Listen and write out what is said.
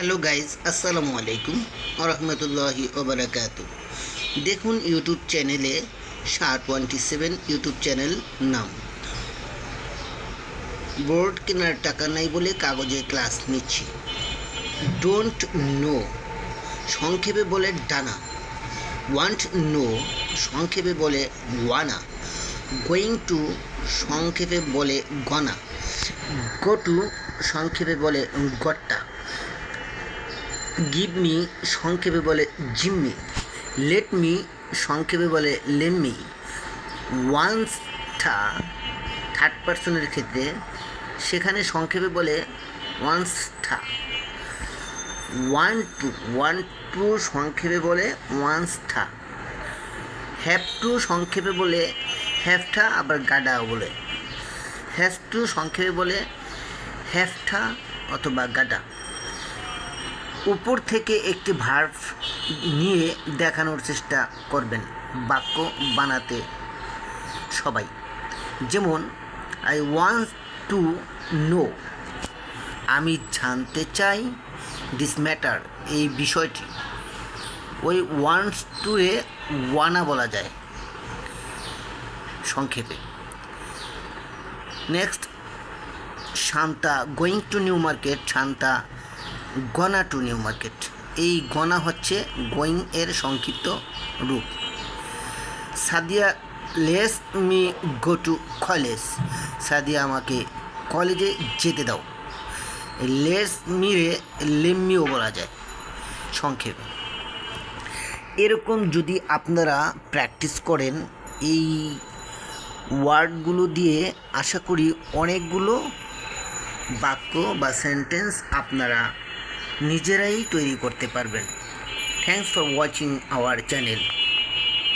Hello guys, আসসালামু আলাইকুম রহমতুল্লাহি ওবরাকাতু। দেখুন ইউটিউব চ্যানেলে SHAR27 ইউটিউব চ্যানেল নাম। বোর্ড কেনার টাকা নাই বলে কাগজে ক্লাস নিচ্ছি। ডোন্ট নো সংক্ষেপে বলে ডানা। ওয়ান্ট নো সংক্ষেপে বলে ওয়ানা। গোয়িং টু সংক্ষেপে বলে গনা। গো টু সংক্ষেপে বলে গট্টা। গিভ মি সংক্ষেপে বলে জিম্মি। লেট মি সংক্ষেপে বলে লেম্মি। ওয়ান্সটা থার্ড পার্সনের ক্ষেত্রে সেখানে সংক্ষেপে বলে ওয়ান্সটা। ওয়ান টু সংক্ষেপে বলে ওয়ান্সটা। হ্যাভ টু সংক্ষেপে বলে হ্যাভটা, আবার গাডাও বলে। হ্যাভ টু সংক্ষেপে বলে হ্যাভটা অথবা গাডা। উপর থেকে একটি ভার্ব নিয়ে দেখানোর চেষ্টা করবেন বাক্য বানাতে সবাই। যেমন আই ওয়ান্ট টু নো, আমি জানতে চাই দিস ম্যাটার, এই বিষয়টি। ওই ওয়ান্টস টু এ ওয়ানা বলা যায় সংক্ষেপে। Next, Shanta going to New Market. Shanta gonna to New Market. এই গনা হচ্ছে গোয়িং এর সংক্ষিপ্ত রূপ। Sadia lets me go to college. Sadia আমাকে কলেজে যেতে দাও। লেস মিরে লেম্মিও বলা যায় সংক্ষেপে। এরকম যদি আপনারা প্র্যাকটিস করেন এই ওয়ার্ডগুলো দিয়ে, আশা করি অনেকগুলো বাক্য বা সেন্টেন্স আপনারা নিজেরাই তৈরি করতে পারবেন। Thanks for watching our channel.